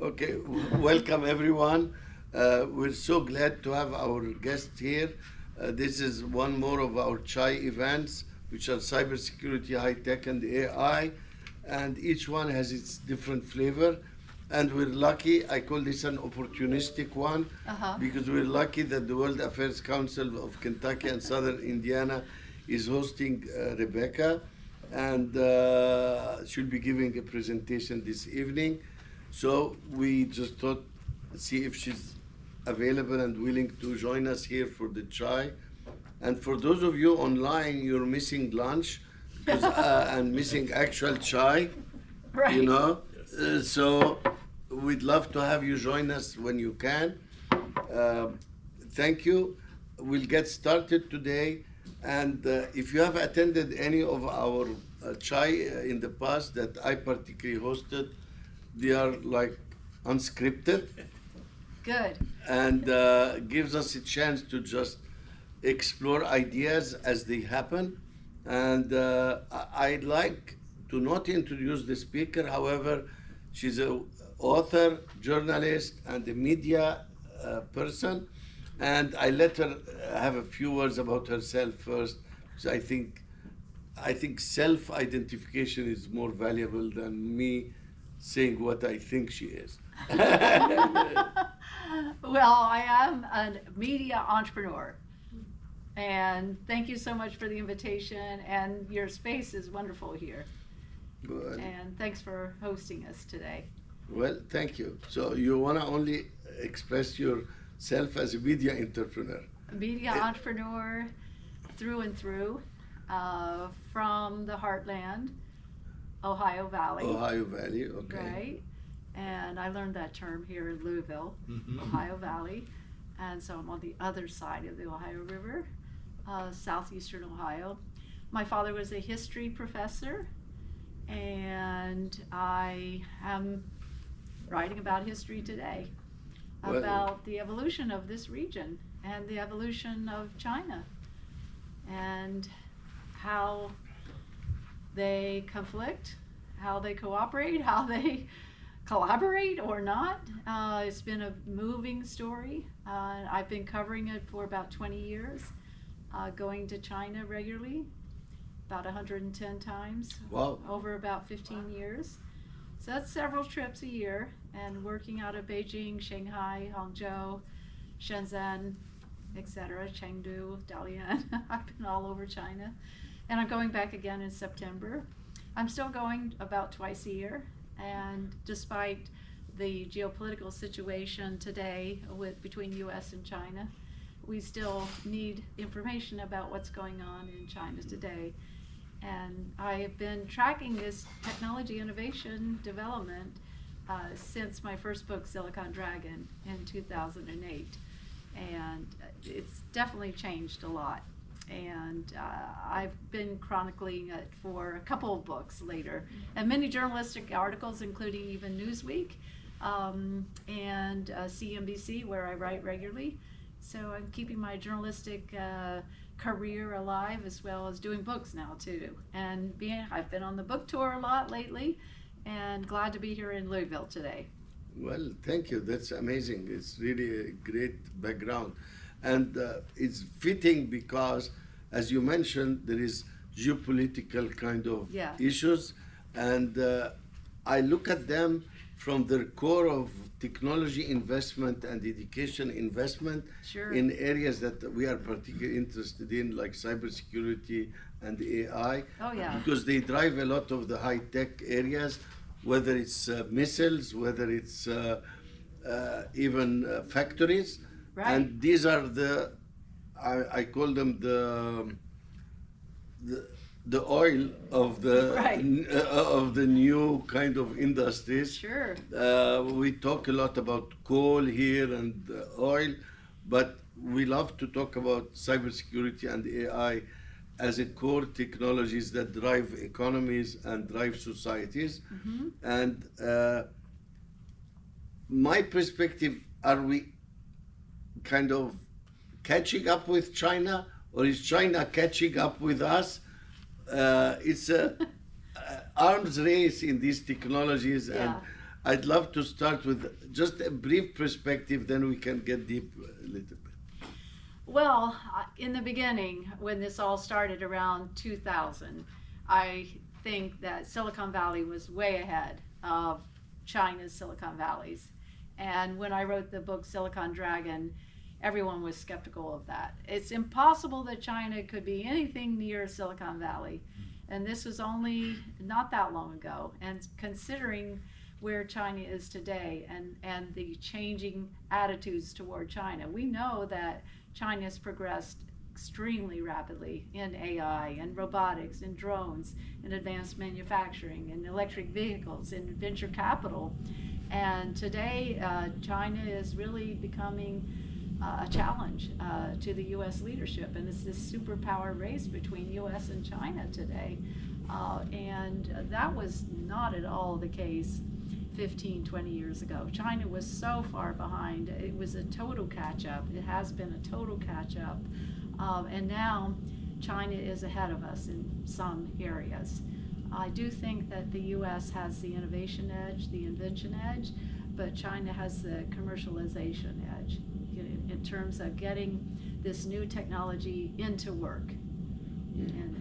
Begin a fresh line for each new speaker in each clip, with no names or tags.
Okay, welcome everyone. We're so glad to have our guest here. This is one more of our Chai events, which are cybersecurity, high tech, and AI, and each one has its different flavor. And we're lucky, I call this an opportunistic one, because we're lucky that the World Affairs Council of Kentucky and Southern Indiana is hosting Rebecca, and she'll be giving a presentation this evening. So we just thought, see if she's available and willing to join us here for the chai. And for those of you online, you're missing lunch and missing actual chai,
Right.
you know. So we'd love to have you join us when you can. Thank you. We'll get started today. And if you have attended any of our chai in the past that I particularly hosted, they are like unscripted
Good.
and gives us a chance to just explore ideas as they happen. And I'd like to not introduce the speaker, however, she's an author, journalist, and a media person. And I let her have a few words about herself first, because I think self-identification is more valuable than me saying what I think she is.
Well, I am a media entrepreneur. And thank you so much for the invitation. And your space is wonderful here.
Good.
And thanks for hosting us today.
Well, thank you. So you want to only express yourself as a media entrepreneur.
A media entrepreneur through and through, from the Heartland, Ohio Valley.
Ohio Valley, okay.
Right. And I learned that term here in Louisville, Ohio Valley. And so I'm on the other side of the Ohio River, southeastern Ohio. My father was a history professor, and I am writing about history today,
Well-
about the evolution of this region and the evolution of China and how they conflict, how they cooperate, how they collaborate or not. It's been a moving story. I've been covering it for about 20 years, going to China regularly, about 110 times.
Wow.
Over about 15 years. So that's several trips a year, and working out of Beijing, Shanghai, Hangzhou, Shenzhen, etc., Chengdu, Dalian. I've been all over China. And I'm going back again in September. I'm still going about twice a year, and despite the geopolitical situation today between U.S. and China, we still need information about what's going on in China today. And I have been tracking this technology innovation development since my first book, Selecon Dragon, in 2008. And it's definitely changed a lot. And I've been chronicling it for a couple of books later, and many journalistic articles, including even Newsweek and CNBC, where I write regularly. So I'm keeping my journalistic career alive, as well as doing books now too. And I've been on the book tour a lot lately, and glad to be here in Louisville today.
Well, thank you. That's amazing. It's really a great background. And it's fitting because, as you mentioned, there is geopolitical kind of
Yeah.
issues. And I look at them from the core of technology investment and education investment
Sure.
in areas that we are particularly interested in, like cybersecurity and AI.
Oh, yeah.
Because they drive a lot of the high-tech areas, whether it's missiles, whether it's even factories.
Right.
And these are I call them the oil of the
Right.
of the new kind of industries.
Sure.
We talk a lot about coal here and oil, but we love to talk about cybersecurity and AI as a core technologies that drive economies and drive societies. And my perspective, are we kind of catching up with China, or is China catching up with us? It's a arms race in these technologies, and
Yeah.
I'd love to start with just a brief perspective, then we can get deep a little bit.
Well, in the beginning, when this all started around 2000, I think that Silicon Valley was way ahead of China's Silicon Valleys. And when I wrote the book Selecon Dragon, everyone was skeptical of that. It's impossible that China could be anything near Silicon Valley. And this was only not that long ago. And considering where China is today and the changing attitudes toward China, we know that China has progressed extremely rapidly in AI and robotics and drones and advanced manufacturing and electric vehicles and venture capital. And today, China is really becoming a challenge to the U.S. leadership, and it's this superpower race between U.S. and China today. And that was not at all the case 15, 20 years ago. China was so far behind. It was a total catch-up. It has been a total catch-up. And now China is ahead of us in some areas. I do think that the U.S. has the innovation edge, the invention edge, but China has the commercialization edge in terms of getting this new technology into work,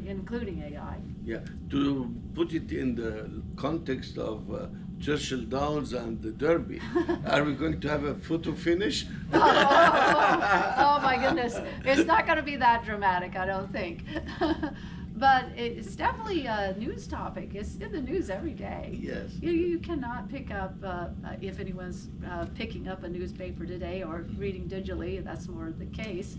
including AI.
Yeah, to put it in the context of Churchill Downs and the Derby, are we going to have a photo finish?
Oh my goodness, it's not going to be that dramatic, I don't think. But it's definitely a news topic. It's in the news every day.
Yes.
You cannot pick up, if anyone's picking up a newspaper today or reading digitally, that's more the case.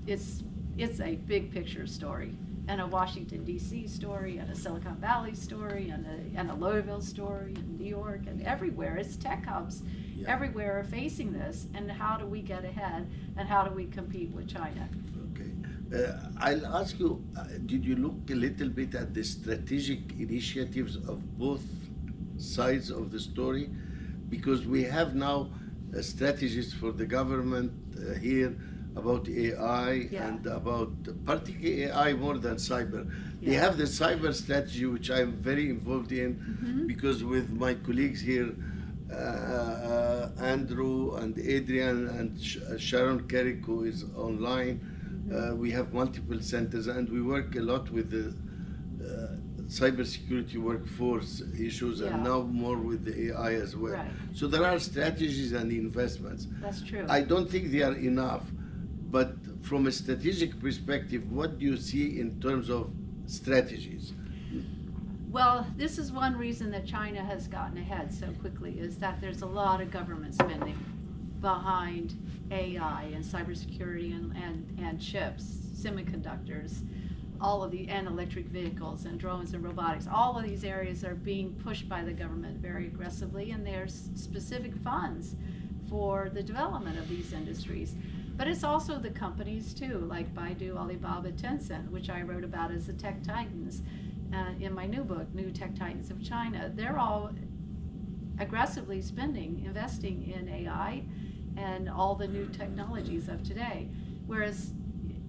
It's a big picture story, and a Washington, D.C. story, and a Silicon Valley story, and a Louisville story, and New York, and everywhere. It's tech hubs everywhere are facing this, and how do we get ahead, and how do we compete with China?
I'll ask you, did you look a little bit at the strategic initiatives of both sides of the story? Because we have now strategies for the government here about AI and about particularly AI more than cyber. They have the cyber strategy, which I'm very involved in because with my colleagues here, Andrew and Adrian and Sharon Carrick, who is online, we have multiple centers, and we work a lot with the cybersecurity workforce issues, and now more with the AI as well.
Right.
So there are strategies and investments.
That's true.
I don't think they are enough, but from a strategic perspective, what do you see in terms of strategies?
Well, this is one reason that China has gotten ahead so quickly, is that there's a lot of government spending behind AI and cybersecurity and chips, semiconductors, and electric vehicles and drones and robotics. All of these areas are being pushed by the government very aggressively, and there's specific funds for the development of these industries. But it's also the companies too, like Baidu, Alibaba, Tencent, which I wrote about as the tech titans in my new book, New Tech Titans of China. They're all aggressively investing in AI and all the new technologies of today. Whereas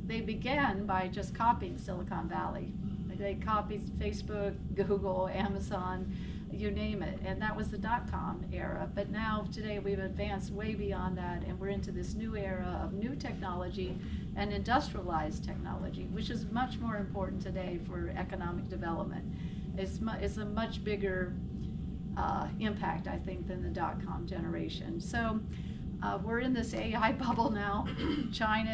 they began by just copying Silicon Valley. They copied Facebook, Google, Amazon, you name it, and that was the dot-com era. But now, today, we've advanced way beyond that, and we're into this new era of new technology and industrialized technology, which is much more important today for economic development. It's a much bigger impact, I think, than the dot-com generation. So we're in this AI bubble now. China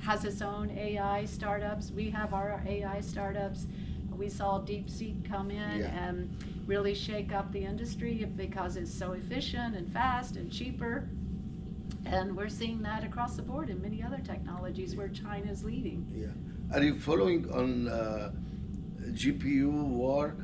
has its own AI startups. We have our AI startups. We saw DeepSeek come in and really shake up the industry because it's so efficient and fast and cheaper. And we're seeing that across the board in many other technologies where China is leading.
Yeah. Are you following on GPU war?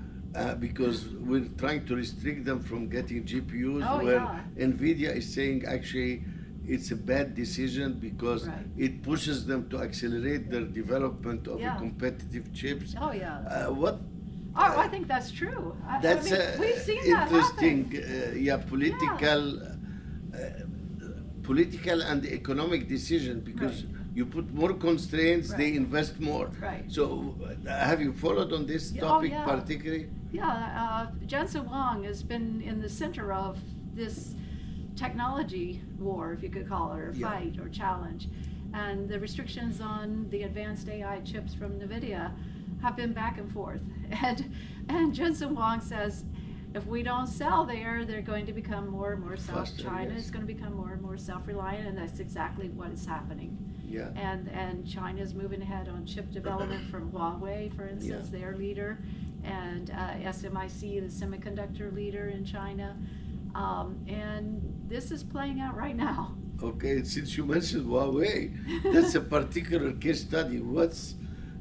Because we're trying to restrict them from getting GPUs, where NVIDIA is saying actually it's a bad decision because it pushes them to accelerate their development of competitive chips.
I think that's true.
That's
we've seen
interesting,
that happen.
political and economic decision, because You put more constraints, they
Right.
invest more.
Right.
So have you followed on this
Yeah, oh,
topic
yeah.
particularly?
Yeah, Jensen Huang has been in the center of this technology war, if you could call it, or
Yeah.
fight, or challenge. And the restrictions on the advanced AI chips from NVIDIA have been back and forth. And Jensen Huang says, if we don't sell there, they're going to become more and more
Faster,
China
yes.
is going to become more and more self-reliant, and that's exactly what is happening.
Yeah.
And China is moving ahead on chip development from Huawei, for instance,
Yeah.
their leader, and SMIC, the semiconductor leader in China. And this is playing out right now.
Okay, since you mentioned Huawei, that's a particular case study. What's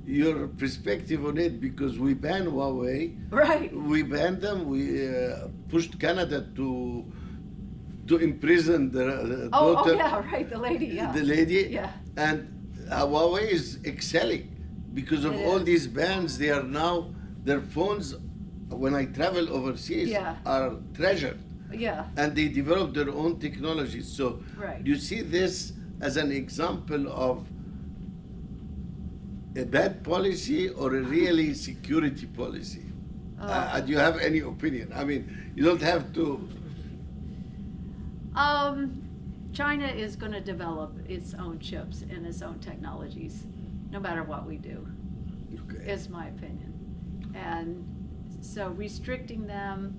your perspective on it? Because we banned Huawei.
Right.
We banned them. We pushed Canada to imprison the
Oh,
daughter,
yeah, right, the lady, yeah.
the lady,
Yeah.
and Huawei is excelling because of
It
all
is.
these bans. They are now their phones. When I travel overseas,
Yeah.
are treasured,
Yeah,
and they develop their own technologies. So,
right.
do you see this as an example of a bad policy or a really security policy? Do you have any opinion? I mean, you don't have to.
China is going to develop its own chips and its own technologies, no matter what we do,
Okay.
is my opinion. And so restricting them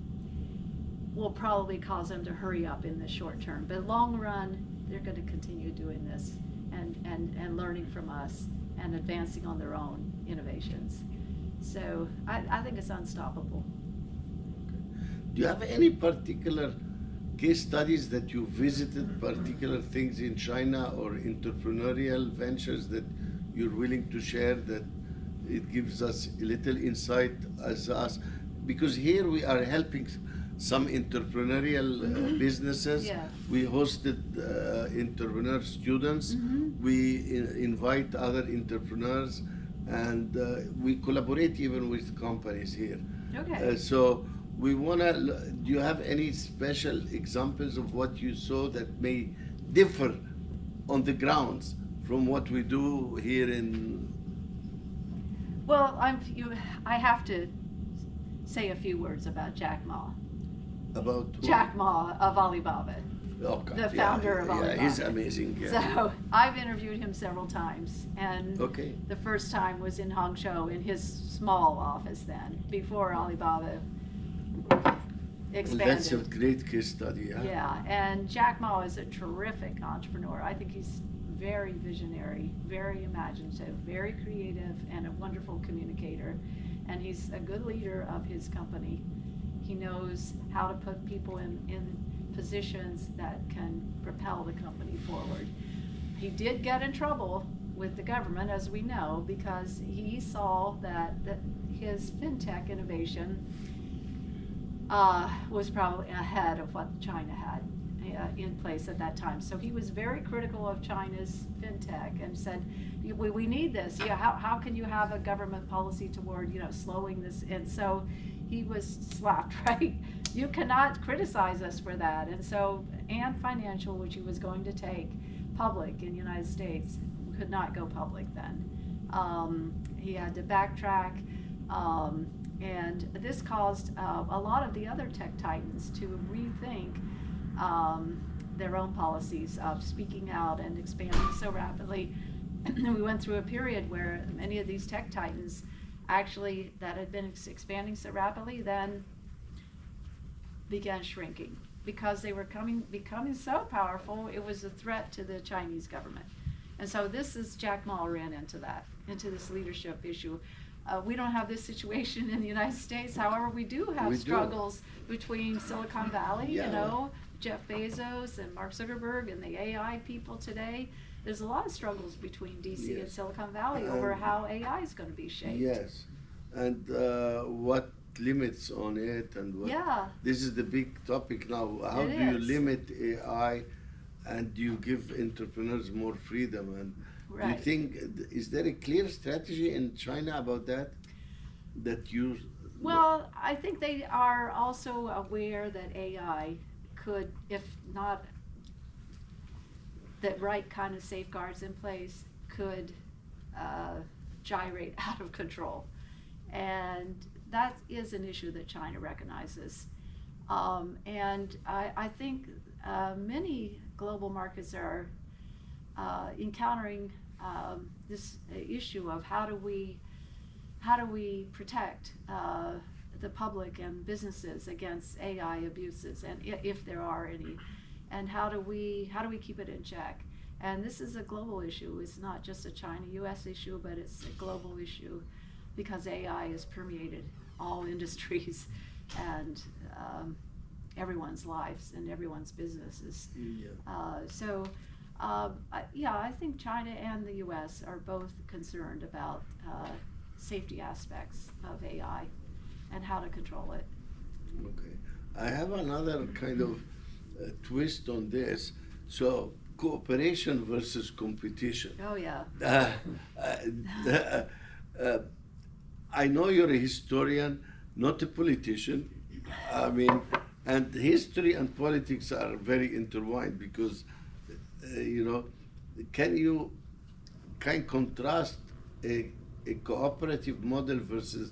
will probably cause them to hurry up in the short term. But long run, they're going to continue doing this and learning from us and advancing on their own innovations. So I think it's unstoppable.
Do you have any particular case studies that you visited, particular things in China or entrepreneurial ventures that you're willing to share, that it gives us a little insight as us? Because here we are helping some entrepreneurial businesses.
Yeah.
We hosted entrepreneur students. We invite other entrepreneurs, and we collaborate even with companies here.
Okay.
So we wanna. Do you have any special examples of what you saw that may differ on the grounds from what we do here in?
Well, I have to say a few words about Jack Ma.
About who?
Jack Ma of Alibaba.
Oh, God,
the founder of Alibaba.
Yeah, he's amazing. Yeah.
So I've interviewed him several times, and
Okay.
the first time was in Hangzhou in his small office then, before Alibaba expanded.
That's a great case study. Yeah.
Yeah, and Jack Ma is a terrific entrepreneur. I think he's very visionary, very imaginative, very creative, and a wonderful communicator. And he's a good leader of his company. He knows how to put people in positions that can propel the company forward. He did get in trouble with the government, as we know, because he saw that his fintech innovation was probably ahead of what China had in place at that time. So he was very critical of China's fintech and said, we need this. Yeah, how can you have a government policy toward, slowing this? And so he was slapped, right? You cannot criticize us for that. And so, Ant Financial, which he was going to take public in the United States, could not go public then. He had to backtrack. And this caused a lot of the other tech titans to rethink their own policies of speaking out and expanding so rapidly. And we went through a period where many of these tech titans actually that had been expanding so rapidly then began shrinking because they were becoming so powerful, it was a threat to the Chinese government. And so Jack Ma ran into this leadership issue. We don't have this situation in the United States. However, we do have struggles between Silicon Valley, Jeff Bezos and Mark Zuckerberg and the AI people today. There's a lot of struggles between DC and Silicon Valley over how AI is going to be shaped.
Yes, and what limits on it, and what.
Yeah.
This is the big topic now. How do you limit AI, and do you give entrepreneurs more freedom? And do you think, is there a clear strategy in China about that?
Well, I think they are also aware that AI could, if not the right kind of safeguards in place, could gyrate out of control. And that is an issue that China recognizes. And I think many global markets are encountering this issue of how do we protect the public and businesses against AI abuses, and if there are any, and how do we keep it in check? And this is a global issue. It's not just a China-U.S. issue, but it's a global issue because AI has permeated all industries and everyone's lives and everyone's businesses. Yeah. I think China and the U.S. are both concerned about safety aspects of AI and how to control it.
Okay. I have another kind of twist on this. So cooperation versus competition.
Oh, yeah.
I know you're a historian, not a politician. I mean, and history and politics are very intertwined because, can you contrast a cooperative model versus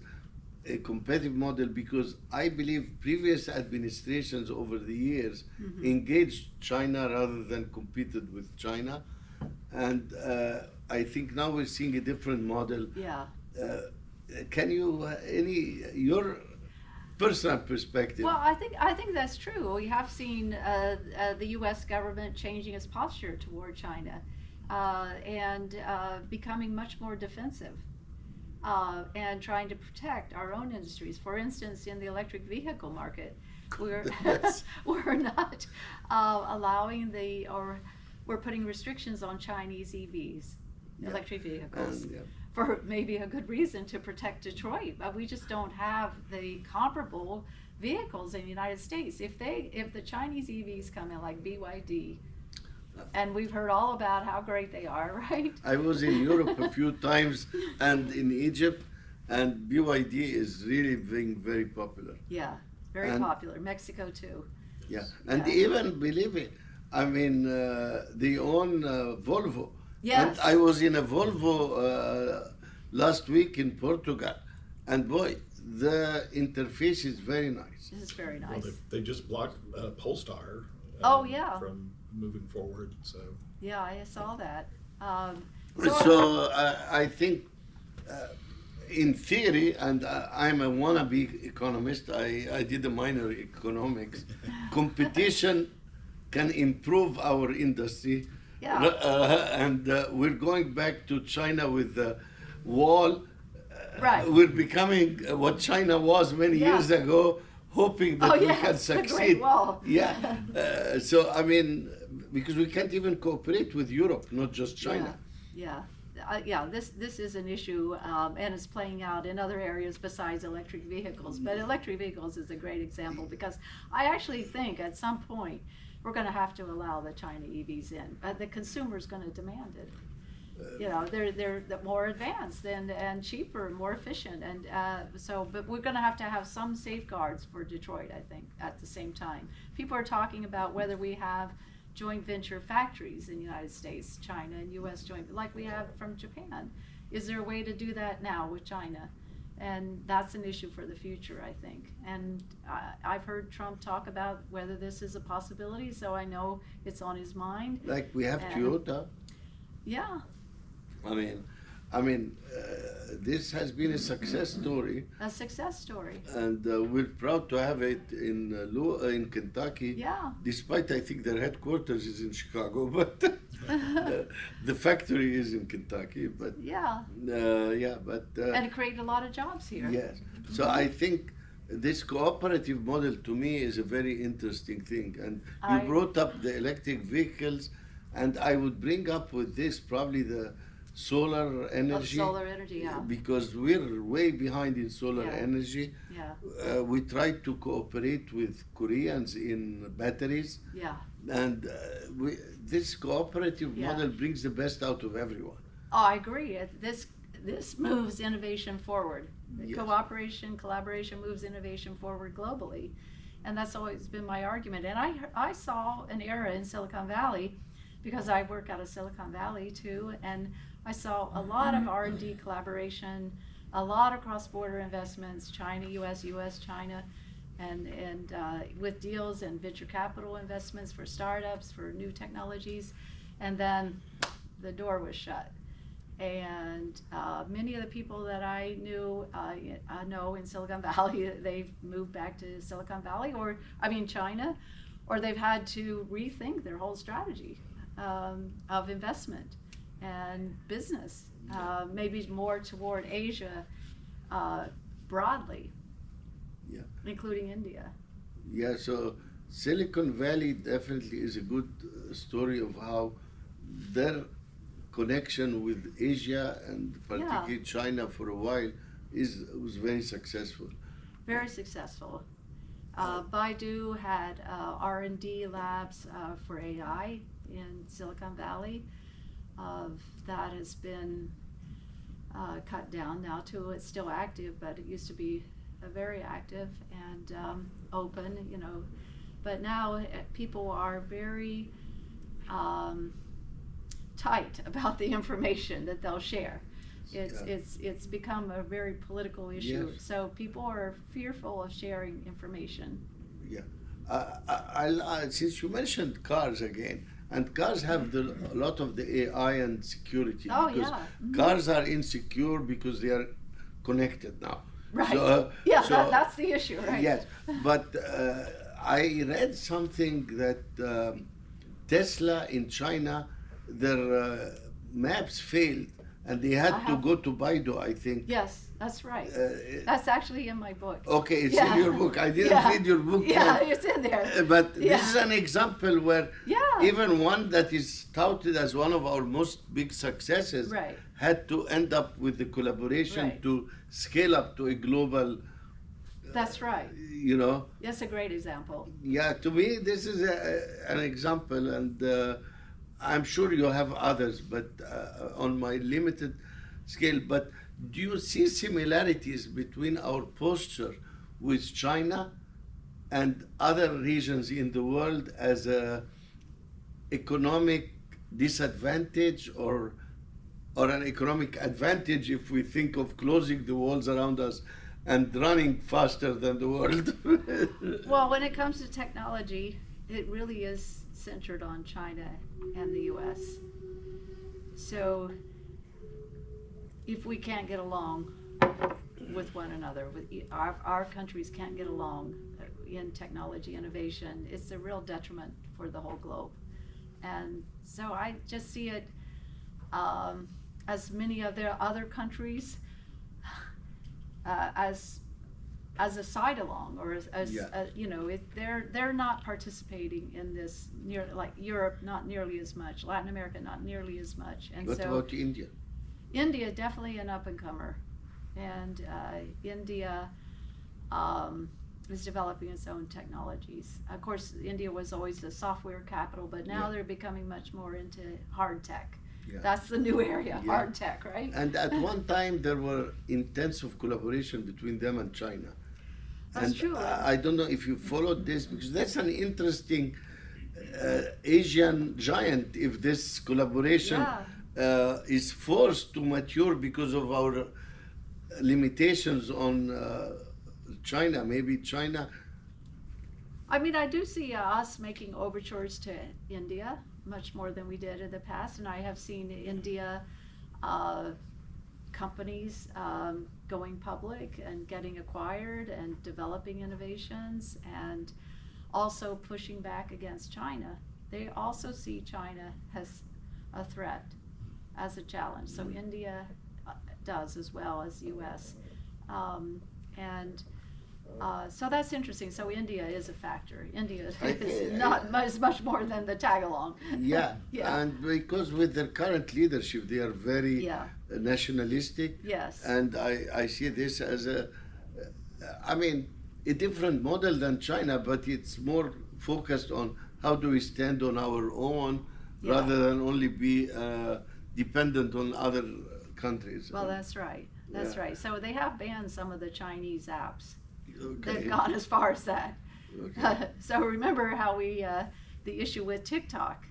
a competitive model? Because I believe previous administrations over the years engaged China rather than competed with China. And I think now we're seeing a different model.
Yeah.
Can you, your personal perspective?
Well, I think that's true. We have seen the U.S. government changing its posture toward China and becoming much more defensive and trying to protect our own industries. For instance, in the electric vehicle market, we're not allowing we're putting restrictions on Chinese EVs, electric vehicles. For maybe a good reason to protect Detroit, but we just don't have the comparable vehicles in the United States. If the Chinese EVs come in like BYD, and we've heard all about how great they are, right?
I was in Europe a few times and in Egypt, and BYD is really being very popular.
Yeah, very popular. Mexico too.
Yeah, and even, believe it, I mean, they own Volvo.
Yes.
And I was in a Volvo last week in Portugal, and boy, the interface is very nice.
This is very nice.
Well, they just blocked Polestar. From moving forward. So.
Yeah, I saw that.
So I think, in theory, and I'm a wannabe economist. I did a minor in economics. Competition can improve our industry.
Yeah.
And we're going back to China with the wall.
Right.
We're becoming what China was many years ago, hoping that we can succeed.
The Great Wall.
Yeah. So, I mean, because we can't even cooperate with Europe, not just China.
This is an issue, and it's playing out in other areas besides electric vehicles. But electric vehicles is a great example because I actually think at some point we're going to have to allow the China EVs in. The consumer's going to demand it. They're more advanced and cheaper and more efficient, and but we're going to have some safeguards for Detroit, I think, at the same time. People are talking about whether we have joint venture factories in the United States, China and U.S. joint, like we have from Japan. Is there a way to do that now with China? And that's an issue for the future, I think. And I've heard Trump talk about whether this is a possibility, so I know it's on his mind.
Like we have Toyota.
Yeah.
I mean, this has been a success story.
A success story.
And we're proud to have it in Kentucky.
Yeah.
Despite I think their headquarters is in Chicago, but the factory is in Kentucky. But
and it created a lot of jobs here.
Yes. So I think this cooperative model to me is a very interesting thing. And you brought up the electric vehicles, and I would bring up with this probably the solar energy.
Solar energy, yeah.
Because we're way behind in solar energy.
Yeah.
We try to cooperate with Koreans in batteries.
Yeah.
And this cooperative model brings the best out of everyone.
Oh, I agree. This moves innovation forward.
Yes.
Cooperation, collaboration moves innovation forward globally. And that's always been my argument. And I saw an era in Silicon Valley, because I work out of Silicon Valley too, and I saw a lot of R&D collaboration, a lot of cross-border investments, China, U.S. China, and with deals and venture capital investments for startups, for new technologies, and then the door was shut. And many of the people that I knew, I know in Silicon Valley, they've moved back to Silicon Valley, China, or they've had to rethink their whole strategy of investment and business, maybe more toward Asia broadly,
Yeah.
including India.
Yeah, so Silicon Valley definitely is a good story of how their connection with Asia and particularly China for a while was very successful.
Very successful. Baidu had R&D labs for AI in Silicon Valley. That has been cut down now to it's still active, but it used to be very active and open, But now people are very tight about the information that they'll share. It's become a very political issue.
Yes.
So people are fearful of sharing information.
Yeah. Since you mentioned cars again, and cars have a lot of the AI and security.
Oh,
because
yeah. Mhm.
Cars are insecure because they are connected now.
Right.
So,
That's the issue, right?
Yes, but I read something that Tesla in China, their maps failed, and they had to go to Baidu, I think.
Yes, that's right. That's actually in my book.
Okay, it's in your book. I didn't read your book
Yeah,
yet.
it's in there.
But this is an example where
Yeah.
even one that is touted as one of our most big successes
Right.
had to end up with the collaboration
Right.
to scale up to a global,
That's right. That's a great example.
Yeah, to me, this is an example, and I'm sure you have others, but on my limited scale. But do you see similarities between our posture with China and other regions in the world as a economic disadvantage or an economic advantage if we think of closing the walls around us and running faster than the world?
Well, when it comes to technology, it really is centered on China and the U.S. So if we can't get along with one another, our countries can't get along in technology innovation, it's a real detriment for the whole globe. And so I just see it as many of the other countries as a side along, or they're not participating in this like Europe, not nearly as much, Latin America, not nearly as much. And
what about India?
India, definitely an up-and-comer, and India is developing its own technologies. Of course, India was always the software capital, but now they're becoming much more into hard tech. Yeah. That's the new area, hard tech, right?
And at one time, there were intensive collaboration between them and China.
That's true.
I don't know if you followed this, because that's an interesting Asian giant, if this collaboration is forced to mature because of our limitations on China. Maybe China.
I mean, I do see us making overtures to India much more than we did in the past, and I have seen India companies going public and getting acquired and developing innovations, and also pushing back against China. They also see China as a threat, as a challenge. So India does, as well as U.S. So that's interesting. So India is a factor. India is not much more than the tag-along.
Yeah. And because with their current leadership, they are very nationalistic.
Yes.
And I see this as a different model than China, but it's more focused on how do we stand on our own rather than only be dependent on other countries.
Well, that's right. That's right. So they have banned some of the Chinese apps.
Okay.
They've gone as far as that.
Okay.
So remember how the issue with TikTok,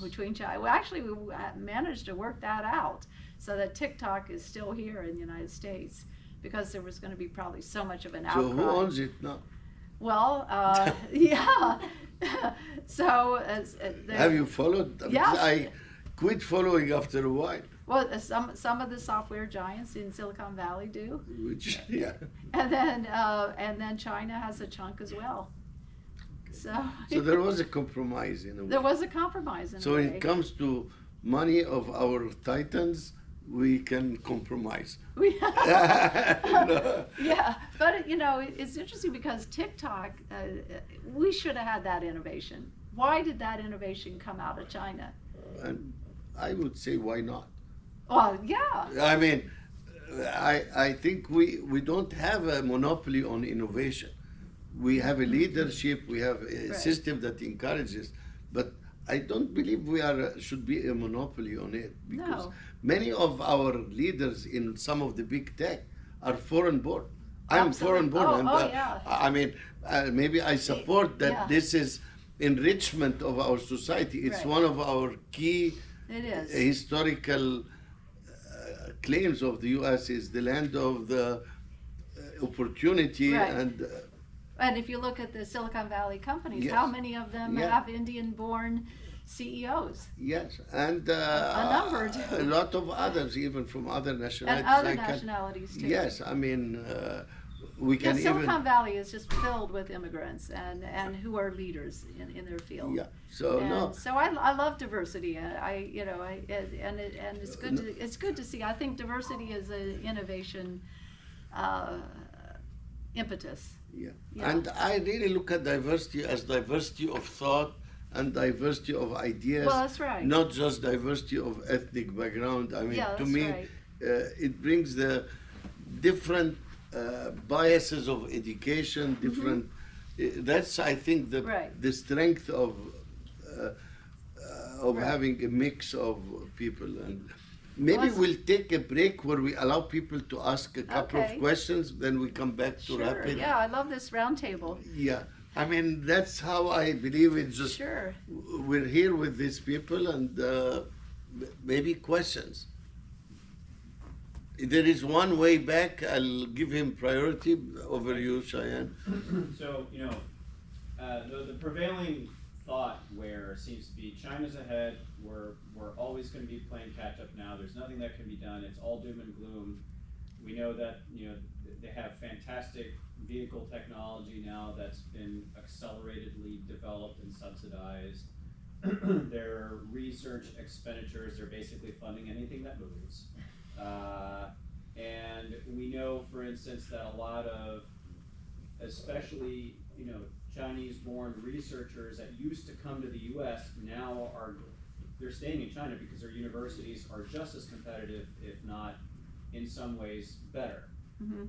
between China. Well, actually, we managed to work that out so that TikTok is still here in the United States because there was going to be probably so much of an outcry.
So who owns it now?
Well, yeah. So
have you followed?
Yes.
I quit following after a while.
Well, some of the software giants in Silicon Valley do.
Which, yeah.
And then China has a chunk as well.
So there was a compromise in a way.
There was a compromise in
so
a way.
when it comes to money of our titans, we can compromise.
Yeah, but it's interesting because TikTok, we should have had that innovation. Why did that innovation come out of China?
And I would say, why not?
Well, yeah.
I mean, I think we don't have a monopoly on innovation. We have a leadership, we have a system that encourages, but I don't believe we should be a monopoly on it, because many of our leaders in some of the big tech are foreign born. I'm foreign born,
yeah.
I mean, maybe I support that. This is enrichment of our society. It's one of our key historical claims of the U.S. is the land of the opportunity
and if you look at the Silicon Valley companies, how many of them have Indian-born CEOs?
Yes, and
a number
a lot of others, even from other nationalities.
And other nationalities too.
Yes, I mean, we can
Silicon Valley is just filled with immigrants and who are leaders in their field.
Yeah. So
So I love diversity. And it's good to see. I think diversity is an innovation impetus.
Yeah. And I really look at diversity as diversity of thought and diversity of ideas.
Well, that's right.
Not just diversity of ethnic background. I mean, to me, it brings the different biases of education, different. That's, I think, the strength of having a mix of people. And maybe we'll take a break where we allow people to ask a couple of questions, then we come back to wrap it.
Yeah, I love this roundtable.
Yeah, I mean, that's how I believe it. Just we're here with these people, and maybe questions. There is one way back. I'll give him priority over you, Cheyenne.
So, the prevailing thought where seems to be China's ahead, we're always going to be playing catch up now, there's nothing that can be done, it's all doom and gloom. We know that they have fantastic vehicle technology now that's been acceleratedly developed and subsidized. Their research expenditures, they're basically funding anything that moves. And we know, for instance, that a lot of, especially Chinese-born researchers that used to come to the U.S. now they're staying in China because their universities are just as competitive, if not in some ways better.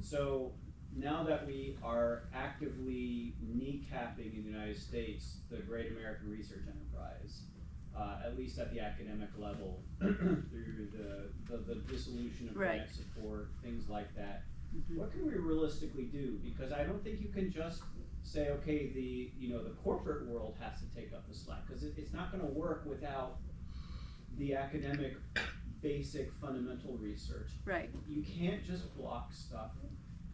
So now that we are actively kneecapping in the United States the great American research enterprise, at least at the academic level, through the dissolution of grant support, things like that, what can we realistically do? Because I don't think you can just say, okay, the corporate world has to take up the slack, because it's not going to work without the academic basic fundamental research.
Right.
You can't just block stuff.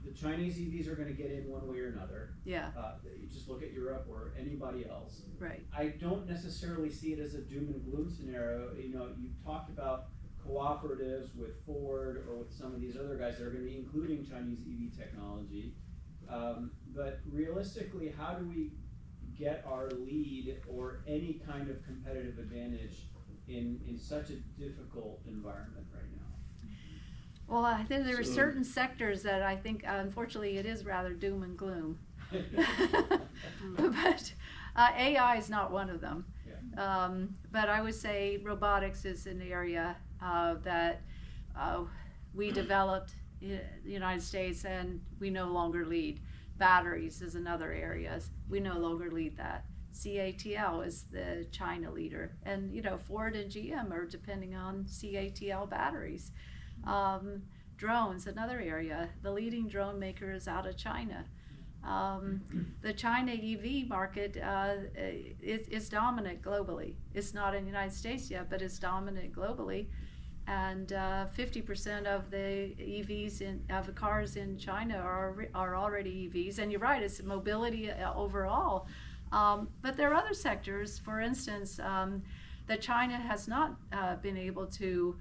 The Chinese EVs are going to get in one way or another.
Yeah.
You just look at Europe or anybody else.
Right.
I don't necessarily see it as a doom and gloom scenario. You talked about cooperatives with Ford or with some of these other guys that are going to be including Chinese EV technology. But realistically, how do we get our lead or any kind of competitive advantage in such a difficult environment right now?
Well, I think there are certain sectors that I think, unfortunately, it is rather doom and gloom. But AI is not one of them. Yeah. But I would say robotics is an area that we developed in the United States and we no longer lead. Batteries is another area. We no longer lead that. CATL is the China leader. And, Ford and GM are depending on CATL batteries. Drones, another area. The leading drone maker is out of China. The China EV market is dominant globally. It's not in the United States yet, but it's dominant globally. And 50% of the EVs of the cars in China are already EVs. And you're right, it's mobility overall. But there are other sectors, for instance, that China has not been able to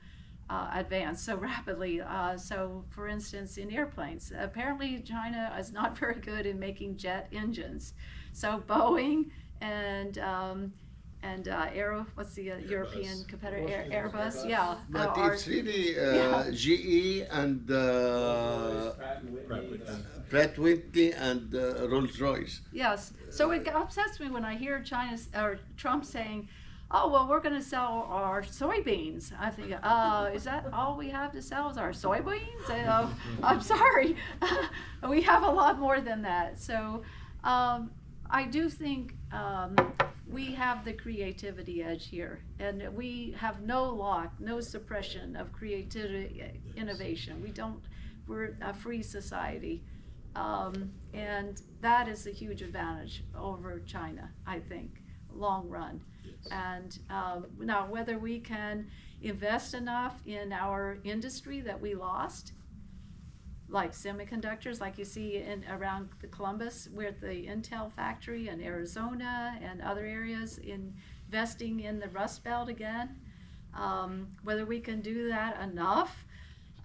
advance so rapidly. So, for instance, in airplanes, apparently China is not very good in making jet engines. So Boeing and what's the European competitor? Airbus, yeah.
But it's really GE and Pratt Whitney and Rolls-Royce.
Yes. So it upsets me when I hear Trump saying, "Oh, well, we're going to sell our soybeans." I think, is that all we have to sell is our soybeans? I'm sorry. We have a lot more than that. So I do think we have the creativity edge here, and we have no lock, no suppression of creativity, innovation. We're a free society. And that is a huge advantage over China, I think, long run.
Yes.
And now whether we can invest enough in our industry that we lost, like semiconductors, like you see around the Columbus with the Intel factory in Arizona and other areas, investing in the Rust Belt again, whether we can do that enough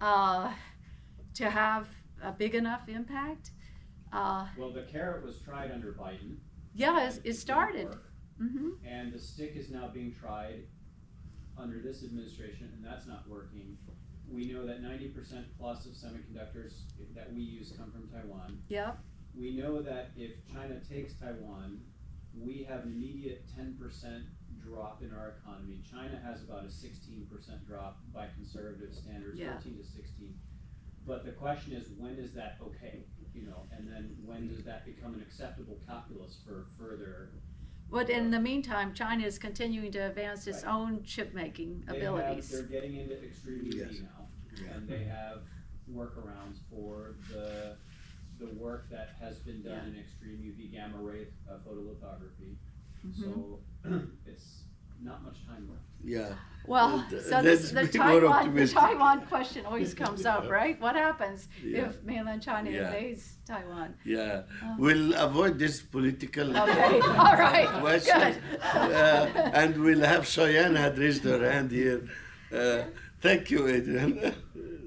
to have a big enough impact.
Well, the carrot was tried under Biden.
Yeah, it started.
Mm-hmm. And the stick is now being tried under this administration, and that's not working. We know that 90% plus of semiconductors that we use come from Taiwan.
Yep.
We know that if China takes Taiwan, we have an immediate 10% drop in our economy. China has about a 16% drop by conservative standards, 14 to 16. But the question is, when is that okay? And then when does that become an acceptable calculus for further?
But in the meantime, China is continuing to advance its own chip-making abilities.
They're getting into extreme UV now, and they have workarounds for the work that has been done in extreme UV gamma ray photolithography.
Mm-hmm.
So it's not much time left.
Yeah.
Well, so the Taiwan question always comes up, right? What happens if mainland China invades Taiwan?
Yeah, we'll avoid this political
okay. All right.
question.
Good.
And we'll have Cheyenne had raised her hand here. Thank you, Adrian.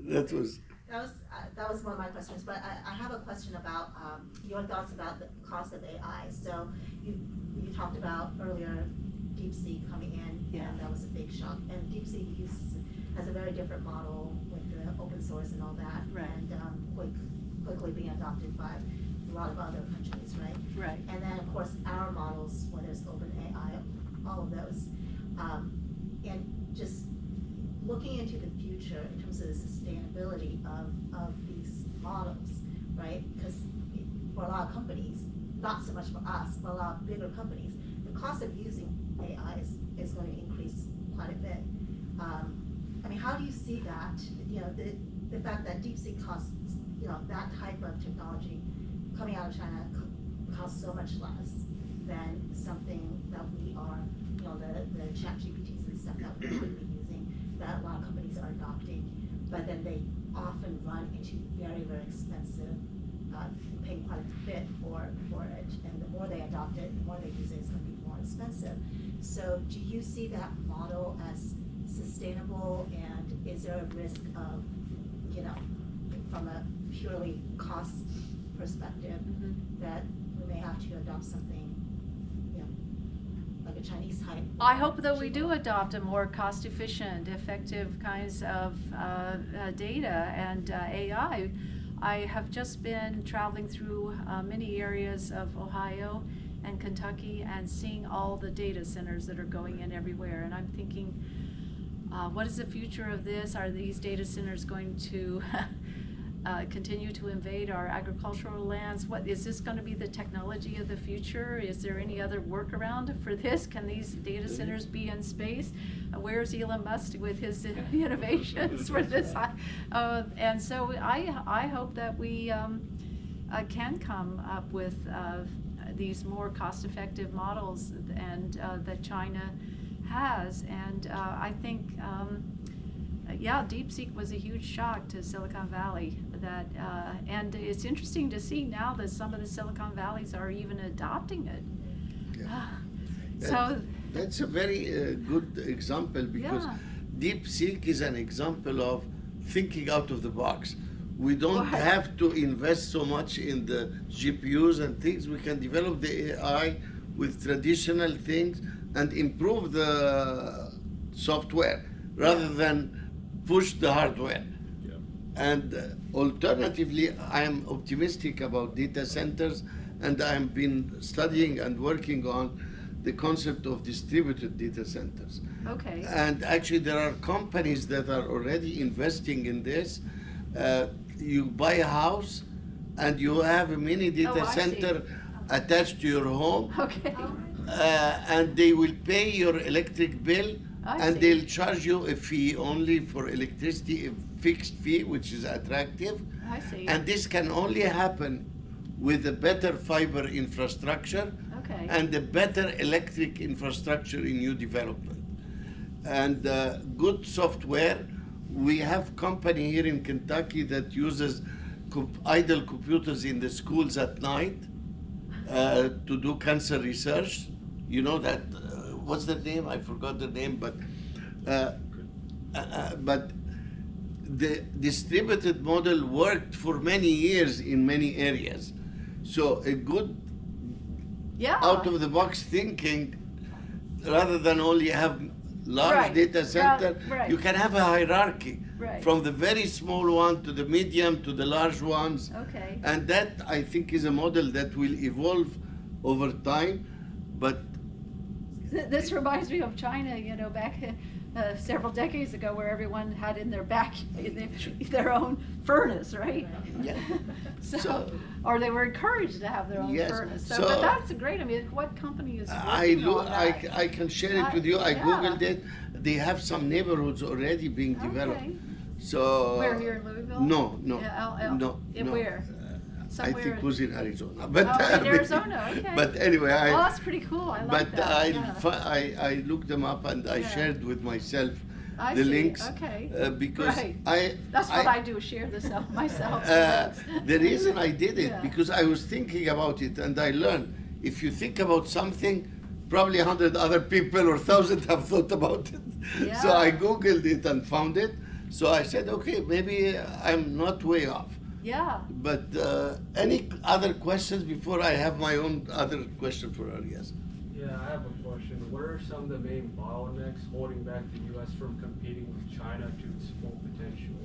That was
one of my questions, but I have a question about your thoughts about the cost of AI. So you talked about earlier DeepSeek coming in, and that was a big shock. And DeepSeek has a very different model with the open source and all that, and quickly being adopted by a lot of other countries, right?
Right.
And then of course our models, whether it's OpenAI, all of those, and just looking into the future in terms of the sustainability of these models, right? Because for a lot of companies, not so much for us, but a lot of bigger companies, the cost of using AI is going to increase quite a bit. I mean, how do you see that? The fact that DeepSeek costs, that type of technology coming out of China costs so much less than something that we are, the ChatGPTs and stuff that we could be using, that a lot of companies are adopting, but then they often run into very, very expensive, paying quite a bit for it, and the more they adopt it, the more they use it, it's going to be more expensive. So do you see that model as sustainable, and is there a risk of, from a purely cost perspective, that we may have to adopt something, like a Chinese type?
I hope that we do adopt a more cost-efficient, effective kinds of data and AI. I have just been traveling through many areas of Ohio and Kentucky and seeing all the data centers that are going in everywhere. And I'm thinking, what is the future of this? Are these data centers going to continue to invade our agricultural lands? What is this going to be the technology of the future? Is there any other workaround for this? Can these data centers be in space? Where's Elon Musk with his innovations for this? And so I hope that we can come up with these more cost-effective models and that China has. And I think, yeah, DeepSeek was a huge shock to Silicon Valley. And it's interesting to see now that some of the Silicon Valleys are even adopting it.
Yeah.
So
that's a very good example, because
yeah.
DeepSeek is an example of thinking out of the box. We don't
Right.
have to invest so much in the GPUs and things. We can develop the AI with traditional things and improve the software rather than push the hardware.
Yeah.
And alternatively, I am optimistic about data centers, and I've been studying and working on the concept of distributed data centers.
Okay.
And actually, there are companies that are already investing in this. You buy a house, and you have a mini data
I see.
center attached to your home,
Okay.
and they will pay your electric bill,
I
and
see.
they'll charge you a fee only for electricity, a fixed fee, which is attractive.
I see.
And this can only happen with a better fiber infrastructure
Okay.
and a better electric infrastructure in new development. And good software. We have company here in Kentucky that uses idle computers in the schools at night to do cancer research. You know that, what's the name? I forgot the name, but the distributed model worked for many years in many areas. So a good
Yeah.
out of the box thinking, rather than only have large
Right.
data center,
Right.
you can have a hierarchy
Right.
from the very small one to the medium to the large ones.
Okay.
And that, I think, is a model that will evolve over time. But
This reminds me of China, you know, back several decades ago, where everyone had in their back their own furnace, right?
yeah,
So, or they were encouraged to have their own
Yes.
furnace. So,
So-
but that's great. I mean, what company is
I
working
look,
on that?
I can share it with you. I
Yeah.
googled it. They have some neighborhoods already being developed.
Okay.
So
Where, here in Louisville?
No, no,
Yeah,
no,
in
no.
where?
I
Somewhere
think it
in-
was in Arizona. But
Oh, in Arizona, okay.
But anyway,
Well, that's pretty cool. I like
but
that. Yeah.
I looked them up, and I
Yeah.
shared with myself
I
the
see.
links
Okay.
because
Right. That's what I do, share this out myself.
the reason I did it
Yeah.
because I was thinking about it, and I learned if you think about something, probably 100 other people or 1,000 have thought about it. So I
Yeah.
googled it and found it. So I said, okay, maybe I'm not way off.
Yeah.
But any other questions before I have my own other question for her? Yes.
Yeah, I have a question. What are some of the main bottlenecks holding back the U.S. from competing with China to its full potential?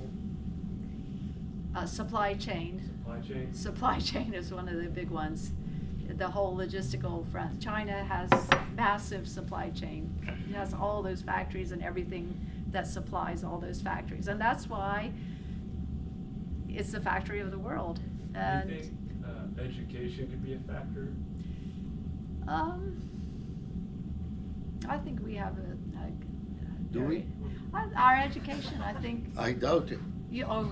Supply chain.
Supply chain?
Supply chain is one of the big ones. The whole logistical front. China has massive supply chain. It has all those factories and everything that supplies all those factories. And that's why it's the factory of the world.
Do
And
you think education could be a factor?
I think we have
Do we?
our education, I think,
I doubt it.
you, oh,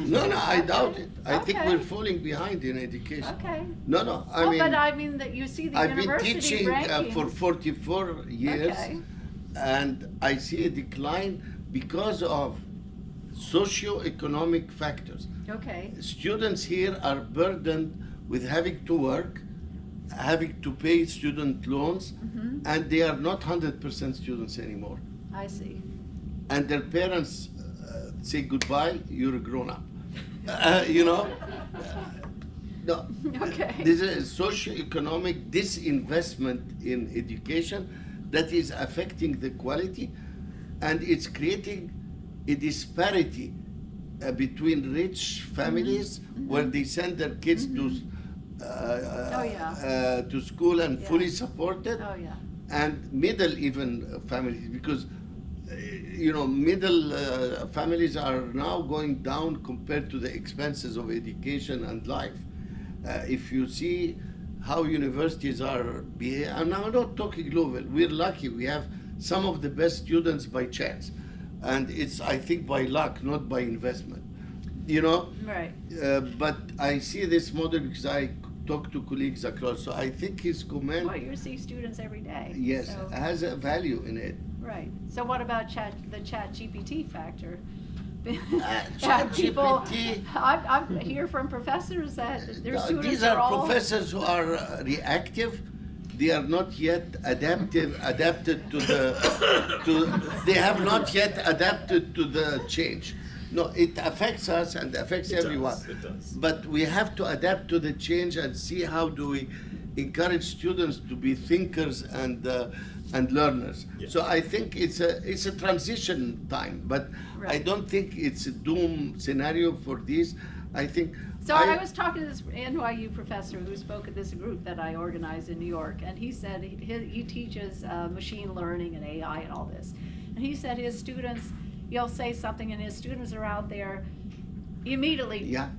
No, I doubt it. I think
Okay.
we're falling behind in education.
okay.
No, I
Oh,
mean,
but I mean that you see the
I've been
university
teaching
rankings.
for 44 years,
Okay.
and I see a decline because of socio-economic factors.
Okay,
Students here are burdened with having to work, having to pay student loans,
Mhm.
and they are not 100% students anymore.
I see.
And their parents say goodbye, you're a grown up. You know? No.
Okay.
There's a socio-economic disinvestment in education that is affecting the quality, and it's creating a disparity between rich families where they send their kids to to school and
Yeah.
fully supported,
Oh, yeah.
and middle even families, because you know, middle families are now going down compared to the expenses of education and life. If you see how universities are behaving, and I'm not talking global, we're lucky, we have some of the best students by chance, and it's, I think, by luck, not by investment. you know.
Right.
But I see this model because I talk to colleagues across. So I think his comment,
Well, you see students every day.
yes,
So,
has a value in it.
right. So what about the chat GPT factor?
Chat
People,
GPT.
I'm hear from professors that their students
These
are
are
all.
professors who are reactive. They are not yet adapted to they have not yet adapted to the change. No, it affects us and affects everyone.
It does.
But we have to adapt to the change and see how do we encourage students to be thinkers and learners.
Yeah.
So I think it's a transition time, but I
Right.
don't think it's a doom scenario for this. I think.
So I was talking to this NYU professor who spoke at this group that I organized in New York, and he said he teaches machine learning and AI and all this. And he said his students, he'll say something and his students are out there immediately
Yeah.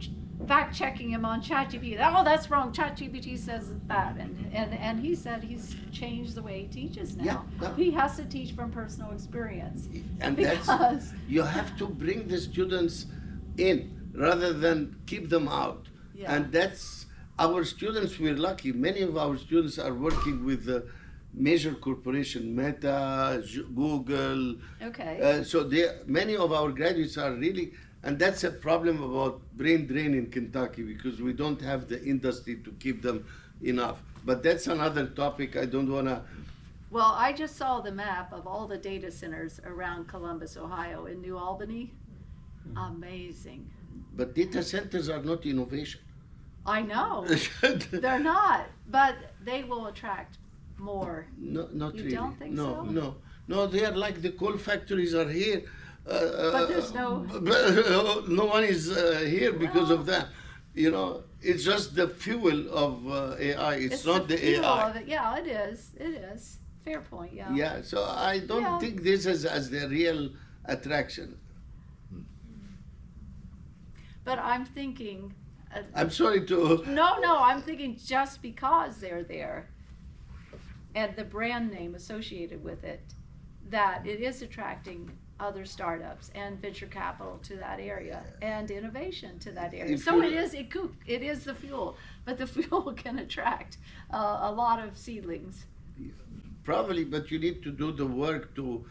fact checking him on ChatGPT. Oh, that's wrong. ChatGPT says that. And he said he's changed the way he teaches now.
Yeah, yeah.
He has to teach from personal experience.
And
because
that's, you have to bring the students in rather than keep them out.
Yeah.
And that's, our students, we're lucky. Many of our students are working with major corporation, Meta, Google.
Okay.
So many of our graduates are really, and that's a problem about brain drain in Kentucky because we don't have the industry to keep them enough. But that's another topic. I don't want to.
Well, I just saw the map of all the data centers around Columbus, Ohio, in New Albany. Amazing.
But data centers are not innovation.
I know. They're not, but they will attract more.
No, not
You
really.
don't think
no,
so?
No. They are like the coal factories are here.
But there's no.
No one is here because
Well-
of that. You know, it's just the fuel of AI. It's not the
fuel
AI.
of it. Yeah, it is. It is. Fair point. Yeah.
Yeah, so I don't
Yeah.
think this is as the real attraction.
But I'm thinking.
I'm sorry to.
No, I'm thinking just because they're there and the brand name associated with it, that it is attracting other startups and venture capital to that area and innovation to that area.
If
So
you-
it is the fuel, but the fuel can attract a lot of seedlings.
Probably, but you need to do the work to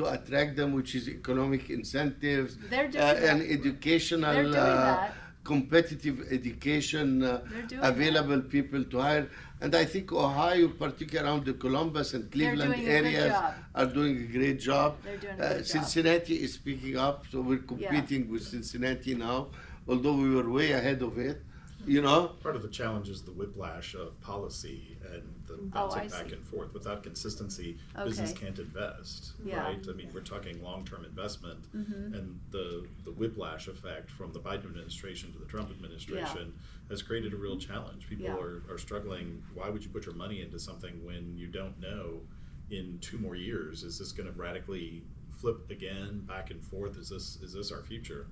attract them, which is economic incentives
They're doing
and
that.
educational,
They're doing that.
competitive education,
They're doing
available people to hire. And I think Ohio, particularly around the Columbus and Cleveland
doing a good
areas,
job.
are doing a great job.
They're doing a good job.
Cincinnati is picking up, so we're competing with Cincinnati now, although we were way ahead of it. You know,
Part of the challenge is the whiplash of policy and the
Oh,
bouncing
I
back
see.
and forth. Without consistency, business
Okay.
can't invest,
Yeah.
right? I mean, we're talking long-term investment,
Mm-hmm.
and the whiplash effect from the Biden administration to the Trump administration has created a real challenge. People
Yeah.
are struggling. Why would you put your money into something when you don't know in 2 more years, is this going to radically flip again, back and forth? Is this our future?